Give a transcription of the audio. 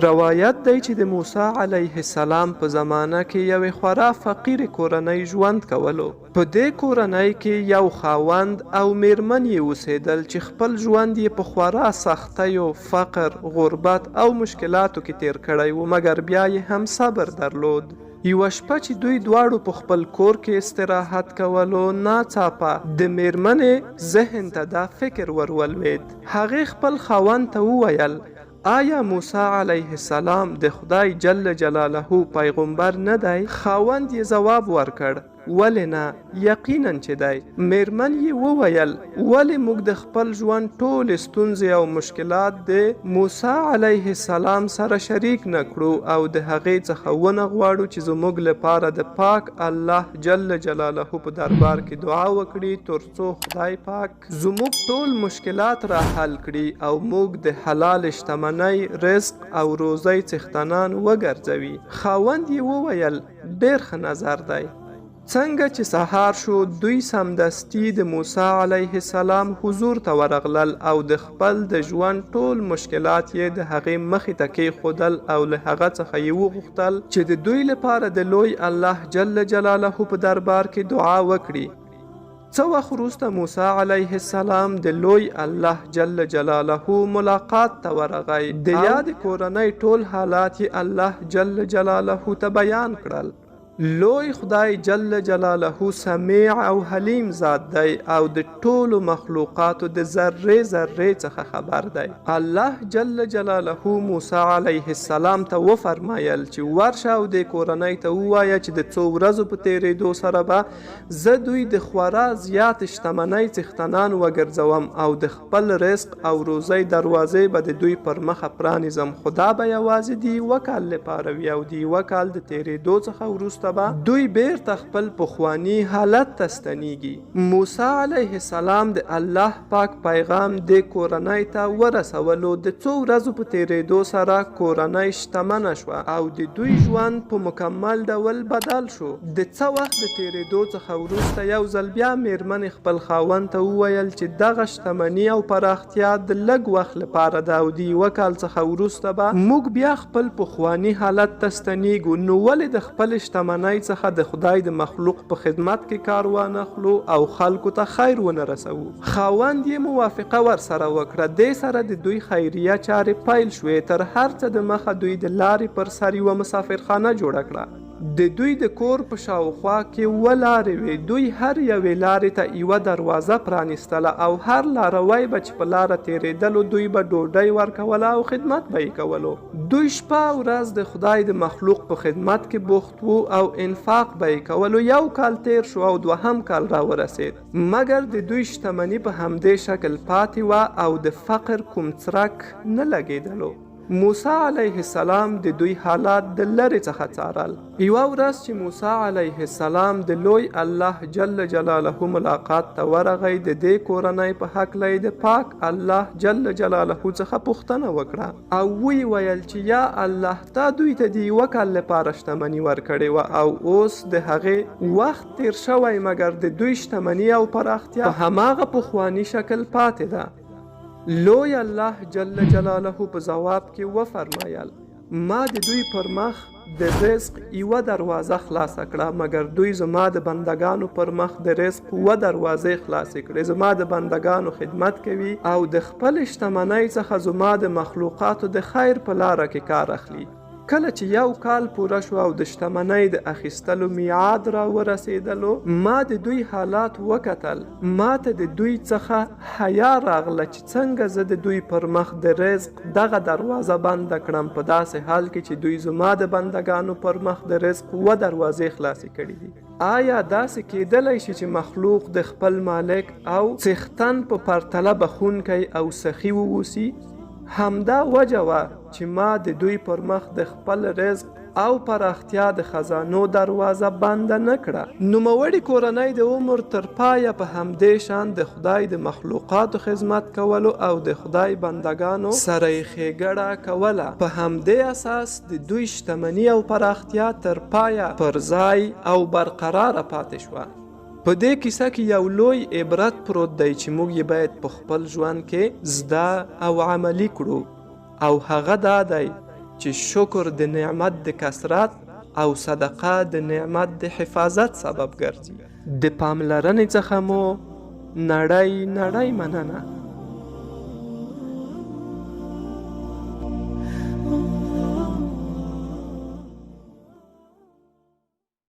روایت دی چې د موسی علیه السلام په زمانه کې یوې خورا فقیرې کورنۍ ژوند کولو. په دې کورنۍ کې یو خاوند او میرمن یې اوسېدل چې خپل ژوند یې په خورا سختیو، فقر، غربت او مشکلاتو کې تیر کړی و، مګر بیا یې هم صبر درلود. یوه شپه چې دوی دواړو په خپل کور کې استراحت کولو، ناڅاپه د میرمنې ذهن ته دا فکر ورولوید. هغې خپل خاوند ته وویل: آیا موسی علیه السلام د خدای جل جلاله پیغمبر نه دی؟ خاوند یې ځواب ورکړ: ولې نه، یقینا چې دی. میرمن یې وویل: ولې موږ د خپل ژوند ټولې ستونزې او مشکلات د موسی علیه السلام سره شریک نه کړو او د هغې څخه ونه غواړو چې زموږ لپاره د پاک الله جل جلاله په دربار کې دعا وکړي ترڅو خدای پاک زموږ ټول مشکلات را حل کړي او موږ د حلال شتمنۍ، رزق او روزۍ څښتنان وګرځوي. خاوند یې وویل: ډېر ښه نظر دی. څنګه چې سهار شو، دوی سمدستي د موسی علیه السلام حضور ته ورغلل او د خپل د ژوند ټول مشکلات یې د هغې مخې ته کېښودل او له هغه څخه یې وغوښتل چې د دوی لپاره د لوی الله جل جلاله په دربار کې دعا وکړي. څه وخت وروسته موسی علیه السلام د لوی الله جل جلاله ملاقات ته ورغی. د یادې کورنۍ ټول حالات یې الله جل جلاله ته بیان کړل. لوی خدای جل جلاله سمیع او حلیم ذات دی او د ټولو مخلوقاتو د ذرې ذرې څخه خبر دی. الله جل جلاله موسی علیه السلام ته وفرمایل چې ورشه او د کورنۍ ته ووایه چې د څو ورځو په تیریدو سره به زه دوی د خورا زیات شتمنۍ څښتنان وګرځوم او د خپل رزق او روزۍ دروازې به د دوی پر مخه پرانیزم. خدا به یوازې د یوه کال لپاره وي او د یوه کال د تیریدو څخه وروسته دوی بیرته خپل پخوانی حالت ته ستنیږي. موسی علیه السلام د الله پاک پیغام د کورنۍ ته ورسولو. د څو ورځو په تیریدو سره کورنۍ شتمنه شوه او د دوی ژوند په مکمل ډول بدل شو. د څه وخت د تیریدو څخه وروسته یو ځل بیا میرمنې خپل خاوند ته وویل چې دغه شتمني او پراختیا د لږ وخت لپاره ده او د یوه کال څخه وروسته به موږ بیا خپل پخوانی حالت ته ستنیږو. نو ولې د خپل شتمنۍ څخه د خدای د مخلوق په خدمت کې کار وانخلو او خلکو ته خیر ونه رسوو؟ خاوند یې موافقه ورسره وکړه. دې سره د دوی خیریه چارې پیل شوې. تر هر څه د مخه دوی د لارې پر سر یوه مسافرخانه جوړه کړه. د دوی د کور په شاوخوا کې اووه لارې وې. دوی هر یوې لارې ته یوه دروازه پرانیستله او هر لاروی به چې په لاره تیریدلو دوی به ډوډۍ ورکوله او خدمت به یې کولو. دوی شپه او ورځ د خدای د مخلوق په خدمت کې بوخت وو او انفاق به یې کولو. یو کال تیر شو او دوهم کال را ورسید، مګر د دوی شتمني په همدې شکل پاتې وه او د فقر کوم څرک نه لګېدلو. موسی علیه السلام د دوی حالات د لرې څخه څارل. یوه ورځ چې موسی علیه السلام د لوی الله جل جلاله ملاقات ته ورغی، د دې کورنۍ په هکله یې د پاک الله جل جلاله څخه پوښتنه وکړه او ویې ویل چې یا الله، تا دوی ته د یوه کال لپاره شتمني ورکړې وه او اوس د هغې وخت تیر شوی، مګر د دوی شتمني او پراختیا په هماغه پخواني شکل پاتې ده. لوی الله جل جلاله په ځواب کې وفرمایل: ما د دوی پر مخ د رزق یوه دروازه خلاصه کړه، مګر دوی زما د بندگانو پر مخ د رزق اووه دروازې خلاصې کړې. زما د بندگانو خدمت کوي او د خپل شتمنۍ څخه زما د مخلوقاتو د خیر په لاره کې کار اخلي. کله چې یو کال پوره شو او د شتمنۍ د اخیستلو میعاد را ورسېدلو، ما د دوی حالات وکتل. ما ته د دوی څخه حیا راغله چې څنګه زه د دوی پر مخ د رزق دغه دروازه بنده کړم، په داسې حال کې چې دوی زما د بندگانو پر مخ د رزق اووه دروازې خلاصې کړي دي. آیا داسې کیدلی شي چې مخلوق د خپل مالک او څښتن په پرتله بخونکی او سخي واوسي؟ همدا وجه وه چې ما د دوی پر مخ د خپل رزق او پراختیا د خزانو دروازه بنده نه کړه. نوموړې کورنۍ د عمر تر پایه په همدې شان د خدای د مخلوقاتو خدمت کولو او د خدای بندگانو سره یې ښېګړه کوله. په همدې اساس د دوی شتمني او پراختیا تر پایه پر ځای او برقراره پاتې شوه. په دې کیسه کې یو لوی عبرت پروت دی چې موږ یې باید په خپل ژوند کې زده او عملی کړو، او هغه دا دی چې شکر د نعمت د کثرت او صدقه د نعمت د حفاظت سبب ګرځي. د پاملرنې څخه مو نړۍ مننه.